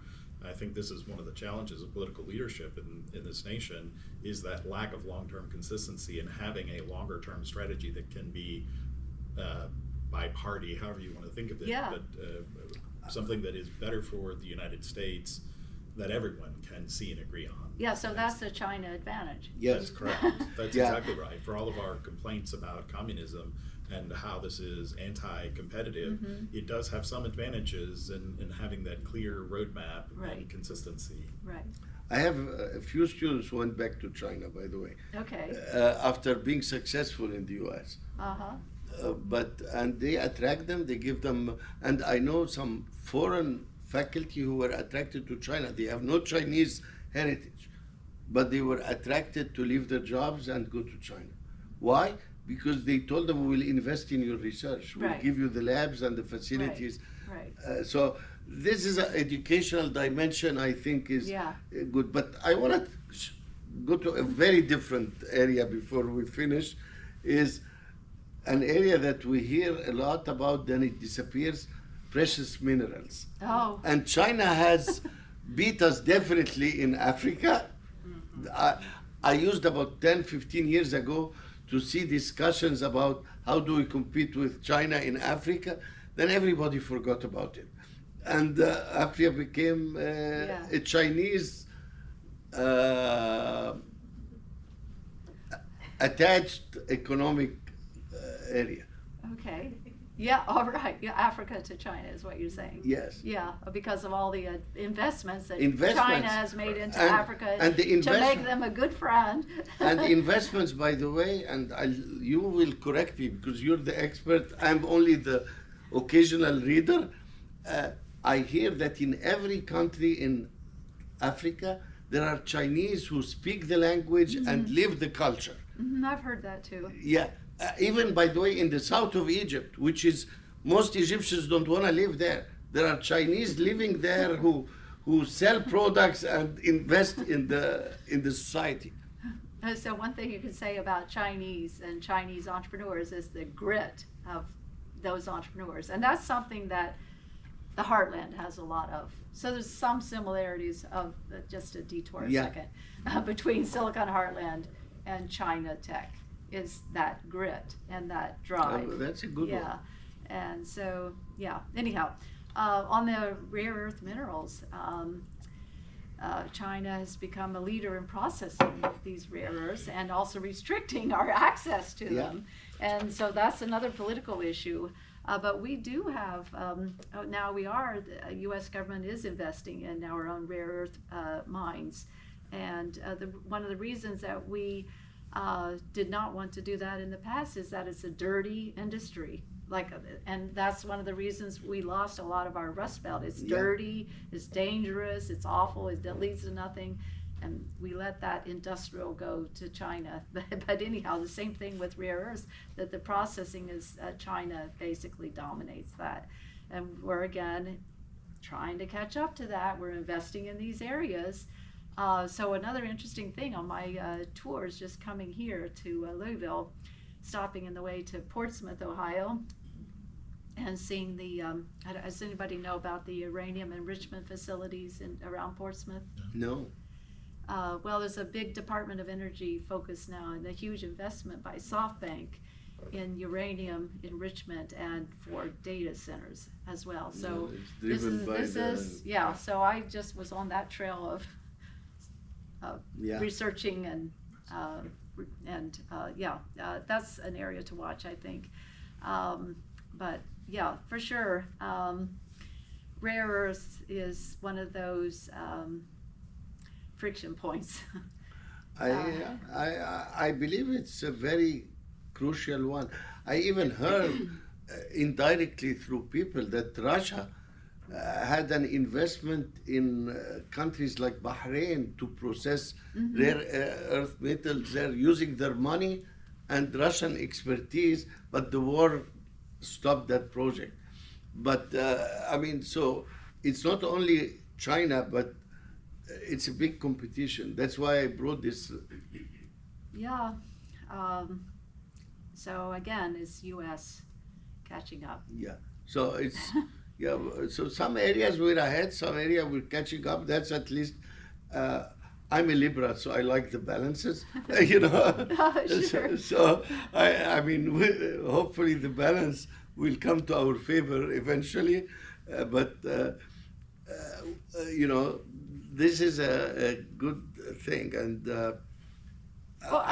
I think this is one of the challenges of political leadership in this nation, is that lack of long-term consistency and having a longer-term strategy that can be by party, however you want to think of it,
Yeah.
but something that is better for the United States that everyone can see and agree on.
Yeah, so that's the China advantage.
That's
yes.
correct. That's
Yeah.
exactly right. For all of our complaints about communism and how this is anti-competitive,
Mm-hmm.
it does have some advantages in having that clear roadmap
Right.
and consistency.
Right.
I have a few students who went back to China, by the way,
Okay.
after being successful in the U.S.
Uh-huh.
And they attract them, they give them, and I know some foreign faculty who were attracted to China. They have no Chinese heritage, but they were attracted to leave their jobs and go to China. Why? Because they told them, we will invest in your research. We'll
Right.
give you the labs and the facilities.
Right.
So this is an educational dimension I think is
Yeah.
good. But I want to go to a very different area before we finish, is an area that we hear a lot about, then it disappears, precious minerals.
Oh,
And China has beat us definitely in Africa. I used about 10, 15 years ago to see discussions about how do we compete with China in Africa. Then everybody forgot about it. and Africa became a Chinese attached economic area.
Okay. Yeah, all right. Yeah, Africa to China is what you're saying.
Yes.
Yeah, because of all the investments that
Investments.
China has made into
And-
Africa
and the
to make
investment-
them a good friend.
And investments, by the way, and you will correct me because you're the expert. I'm only the occasional reader. I hear that in every country in Africa, there are Chinese who speak the language and live the culture.
Mhm, I've heard that too.
Yeah, even by the way, in the south of Egypt, which is most Egyptians don't want to live there. There are Chinese living there who sell products and invest in the society.
So one thing you can say about Chinese and Chinese entrepreneurs is the grit of those entrepreneurs, and that's something that the Heartland has a lot of. So there's some similarities of just a detour a
Yeah.
second between Silicon Heartland and China Tech is that grit and that drive.
Oh, that's a good
Yeah,
one.
and so yeah. Anyhow, on the rare earth minerals, China has become a leader in processing these rare earths and also restricting our access to
Yeah.
them. And so that's another political issue. But we do have, now the U.S. government is investing in our own rare earth mines. And one of the reasons that we did not want to do that in the past is that it's a dirty industry. And that's one of the reasons we lost a lot of our Rust Belt. It's
Yeah.
dirty, it's dangerous, it's awful, it leads to nothing. And we let that industrial go to China. But anyhow, the same thing with rare earths, that the processing is, China basically dominates that. And we're again trying to catch up to that. We're investing in these areas. So another interesting thing on my tours just coming here to Louisville, stopping in the way to Portsmouth, Ohio, and seeing the, does anybody know about the uranium enrichment facilities around Portsmouth?
No.
Well, there's a big Department of Energy focus now and a huge investment by SoftBank in uranium enrichment and for data centers as well. So
No, it's
this
driven by
is yeah. So I just was on that trail of
Yeah.
researching and that's an area to watch, I think. But yeah, for sure, rare earths is one of those friction points.
I believe it's a very crucial one. I even heard indirectly through people that Russia had an investment in countries like Bahrain to process rare earth metals. They're using their money and Russian expertise, but the war stopped that project. But so it's not only China, but it's a big competition. That's why I brought this.
Yeah. So again, it's U.S. catching up.
Yeah. So it's So some areas we're ahead, some areas we're catching up. That's at least. I'm a liberal, so I like the balances.
Sure.
So hopefully the balance will come to our favor eventually. This is a good thing, and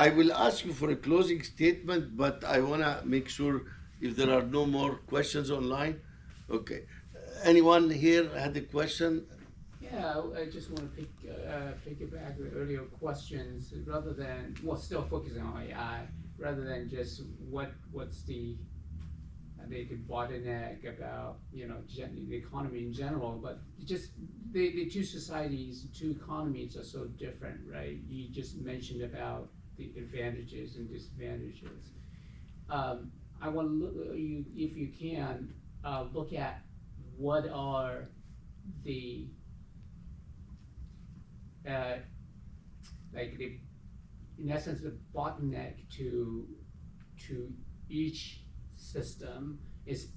I will ask you for a closing statement, but I want to make sure if there are no more questions online. Okay. Anyone here had a question?
Yeah, I just want to piggyback the earlier questions rather than, still focusing on AI, rather than just what's the bottleneck about, the economy in general, but just the two societies, two economies are so different, right? You just mentioned about the advantages and disadvantages. I want to look, if you can, look at what are the in essence, the bottleneck to each system is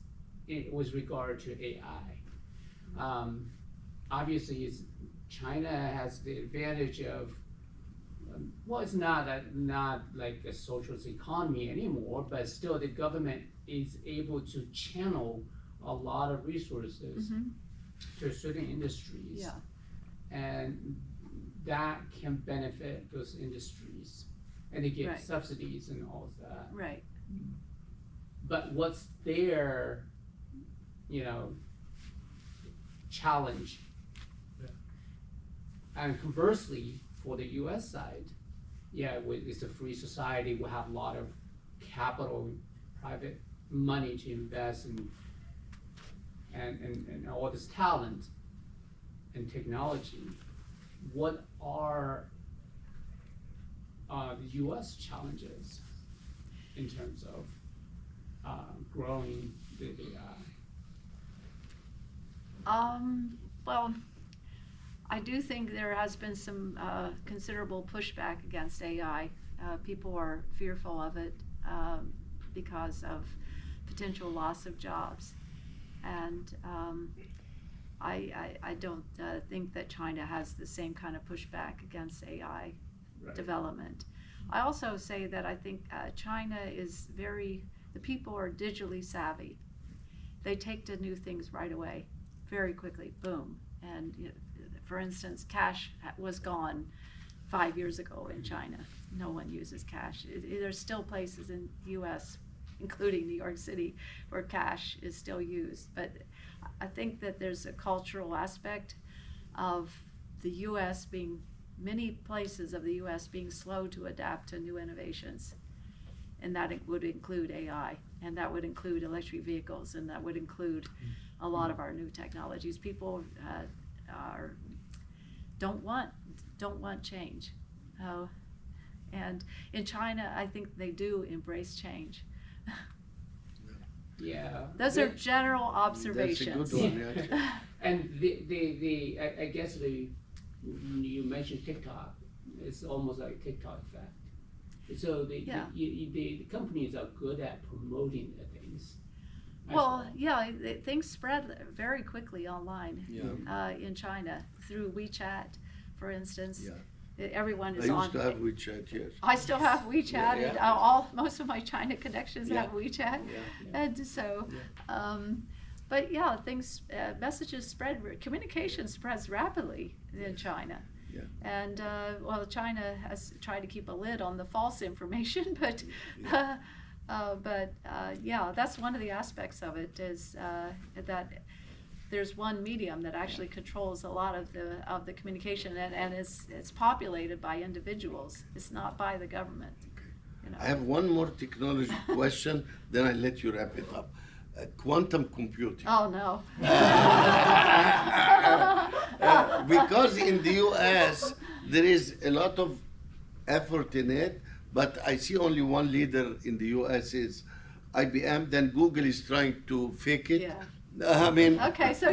with regard to AI. Obviously, China has the advantage of, it's not like a socialist economy anymore, but still the government is able to channel a lot of resources to certain industries.
Yeah.
And that can benefit those industries, and they get
Right.
subsidies and all of that.
Right.
But what's their, challenge?
Yeah.
And conversely, for the U.S. side, it's a free society. We have a lot of capital, private money to invest and all this talent and technology. What are the U.S. challenges in terms of growing the AI?
Well, I do think there has been some considerable pushback against AI. People are fearful of it because of potential loss of jobs. And I don't think that China has the same kind of pushback against AI
Right.
development. I also say that I think China is the people are digitally savvy. They take to new things right away, very quickly, boom. And for instance, cash was gone 5 years ago in China. No one uses cash. There's still places in the U.S., including New York City, where cash is still used. But I think that there's a cultural aspect of the U.S. many places of the U.S. being slow to adapt to new innovations. And that would include AI, and that would include electric vehicles, and that would include a lot of our new technologies. People don't want change. And in China, I think they do embrace change.
Yeah.
Those are general observations.
That's a good one, actually.
And I guess you mentioned TikTok. It's almost like TikTok effect. So the companies are good at promoting the things.
Well, yeah, things spread very quickly online
Yeah.
in China through WeChat, for instance.
Yeah.
Everyone
I
is on.
used to have WeChat, yes.
I still have WeChat,
Yeah,
and
yeah.
most of my China connections
Yeah.
have WeChat,
Yeah.
and so, but yeah, messages spread, communication spreads rapidly in China.
Yeah.
And China has tried to keep a lid on the false information, but that's one of the aspects of it is that there's one medium that actually controls a lot of the communication, and it's populated by individuals. It's not by the government.
I have one more technology question, then I let you wrap it up. Quantum computing.
Oh no.
Because in the US there is a lot of effort in it, but I see only one leader in the US is IBM. Then Google is trying to fake it.
Yeah.
I mean,
Okay, so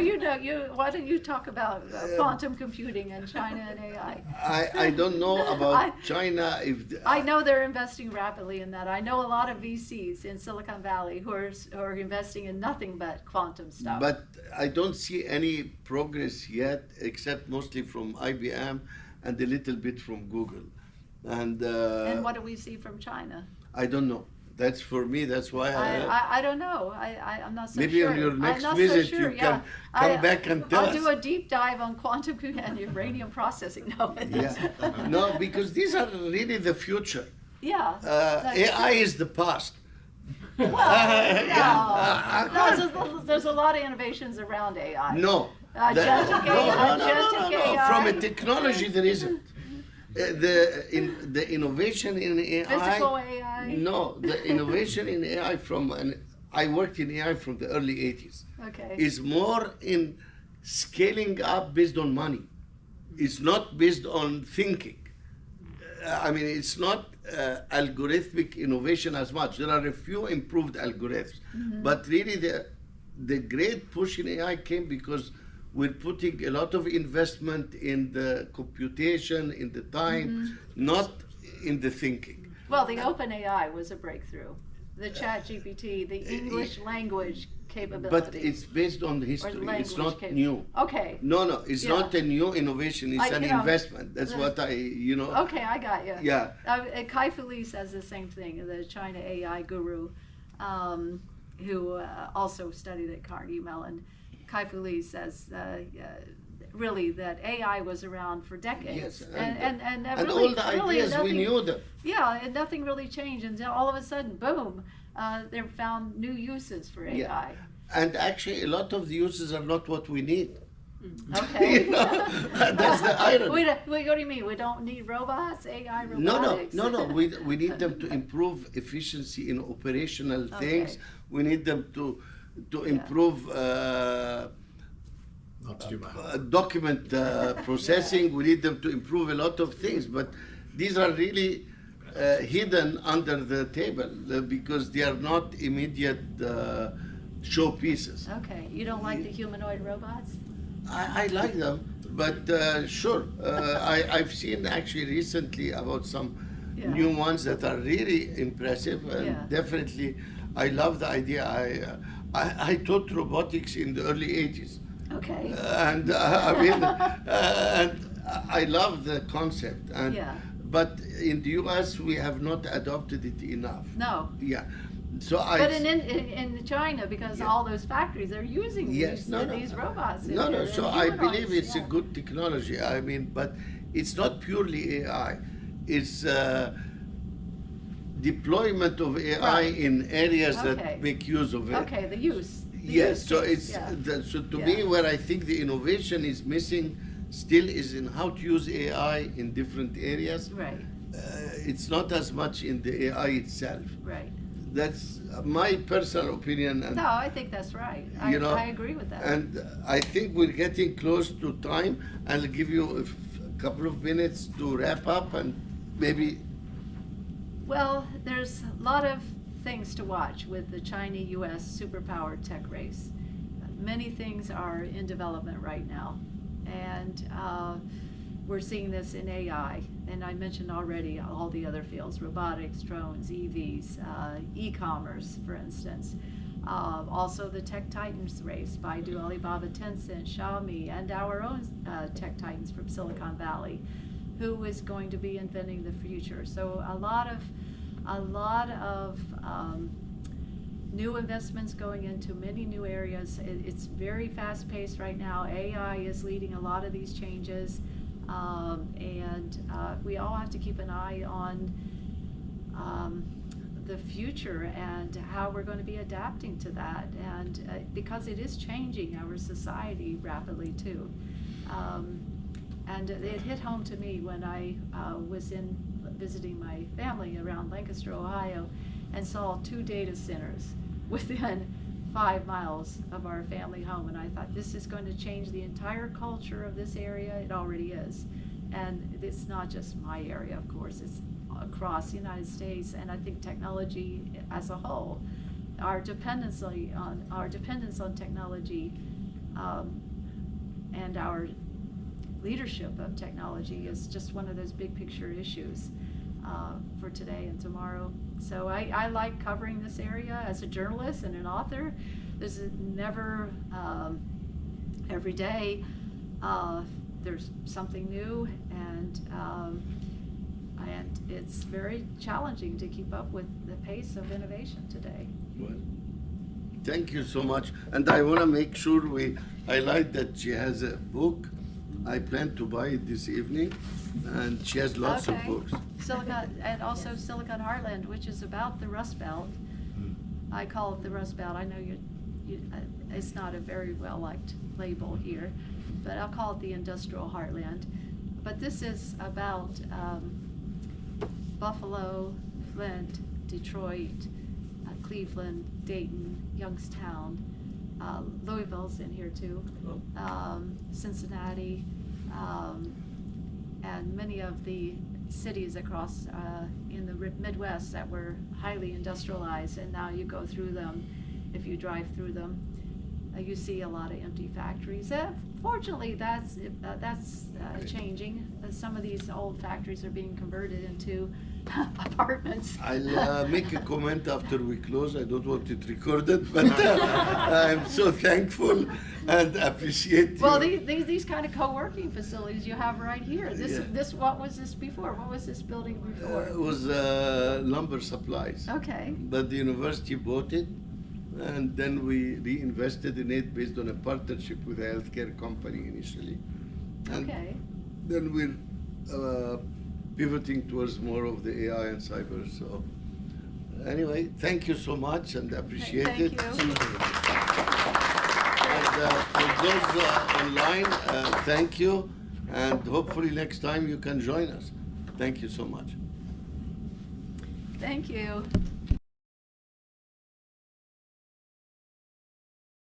why don't you talk about quantum computing and China and AI?
I don't know about China.
I know they're investing rapidly in that. I know a lot of VCs in Silicon Valley who are investing in nothing but quantum stuff.
But I don't see any progress yet, except mostly from IBM and a little bit from Google. And
what do we see from China?
I don't know. That's for me. That's why
I don't know. I'm not so
maybe
sure.
on your next
I'm not
visit
so sure.
you can come back and tell
I'll
us.
do a deep dive on quantum and uranium processing. No,
Yeah. No, because these are really the future.
yeah.
AI is the past.
Well, no, there's a lot of innovations around AI.
No.
Agentic AI.
From a technology there isn't. The innovation in AI.
Physical AI.
No, the innovation in AI I worked in AI from the early 80s.
Okay.
Is more in scaling up based on money. It's not based on thinking. I mean, it's not algorithmic innovation as much. There are a few improved algorithms, but really the great push in AI came because we're putting a lot of investment in the computation, in the time, not in the thinking.
Well, the OpenAI was a breakthrough. The ChatGPT, the English language capability.
But it's based on history. It's not new.
Okay.
No, it's not a new innovation. It's an investment. That's what
Okay, I got you.
Yeah.
Kai Fu Lee says the same thing, the China AI guru, who also studied at Carnegie Mellon. Kai-Fu Lee says really that AI was around for decades,
Yes,
and
and
really,
all the
really
ideas we
nothing,
knew them.
yeah, and nothing really changed until all of a sudden, boom, they found new uses for AI.
Yeah. And actually, a lot of the uses are not what we need.
Okay.
You know, that's the irony.
What do you mean? We don't need robots, AI robotics?
No. We need them to improve efficiency in operational things.
Okay.
We need them to improve
Not to do my homework.
document processing. We need them to improve a lot of things, but these are really hidden under the table because they are not immediate showpieces.
Okay, you don't like the humanoid robots?
I like them, but sure. I've seen actually recently about some
Yeah.
new ones that are really impressive, and
Yeah.
definitely I love the idea. I taught robotics in the early 80s,
Okay.
and I mean, and I love the concept. And
Yeah.
but in the U.S. we have not adopted it enough.
No.
Yeah, so I.
But in China, because
Yeah.
all those factories are using
Yes,
these robots.
No.
and
So I
humanoids,
believe it's a
yeah.
good technology. I mean, but it's not purely AI. It's deployment of AI
Right.
in areas
Okay.
that make use of it.
Okay, the use. the
Yes.
use
So
case,
it's
yeah.
so to
Yeah.
me where I think the innovation is missing still is in how to use AI in different areas.
Right,
It's not as much in the AI itself.
right.
That's my personal opinion. And
No, I think that's right.
You know,
I agree with that.
And I think we're getting close to time. I'll give you a couple of minutes to wrap up and maybe.
Well, there's a lot of things to watch with the China-U.S. superpower tech race. Many things are in development right now, and we're seeing this in AI. And I mentioned already all the other fields: robotics, drones, EVs, e-commerce, for instance. Also the tech titans race: Baidu, Alibaba, Tencent, Xiaomi, and our own tech titans from Silicon Valley, who is going to be inventing the future. So a lot of new investments going into many new areas. It's very fast-paced right now. AI is leading a lot of these changes, and we all have to keep an eye on the future and how we're going to be adapting to that, and because it is changing our society rapidly too. And it hit home to me when I was visiting my family around Lancaster, Ohio, and saw 2 data centers within 5 miles of our family home. And I thought, this is going to change the entire culture of this area. It already is. And it's not just my area, of course. It's across the United States. And I think technology as a whole, our dependence on technology, and our leadership of technology is just one of those big picture issues for today and tomorrow. So I like covering this area as a journalist and an author. This is never every day. There's something new, and it's very challenging to keep up with the pace of innovation today.
Well, thank you so much. And I want to make sure we highlight that she has a book. I plan to buy it this evening, and she has lots of
Okay.
books.
And also Silicon Heartland, which is about the Rust Belt. I call it the Rust Belt. I know it's not a very well-liked label here, but I'll call it the Industrial Heartland. But this is about Buffalo, Flint, Detroit, Cleveland, Dayton, Youngstown, Louisville's in here too, Cincinnati, and many of the cities across in the Midwest that were highly industrialized, and now you go through them, if you drive through them, you see a lot of empty factories. Fortunately, that's changing. Some of these old factories are being converted into apartments.
I'll make a comment after we close. I don't want it recorded, but I'm so thankful and appreciate you.
Well, these kind of co-working facilities you have right here.
Yeah.
What was this before? What was this building before?
It was lumber supplies.
Okay.
But the university bought it, and then we reinvested in it based on a partnership with a healthcare company initially. And
Okay.
then we're pivoting towards more of the AI and cyber. So anyway, thank you so much and appreciate
Thank
it.
you.
And for those online, thank you, and hopefully next time you can join us. Thank you so much.
Thank you.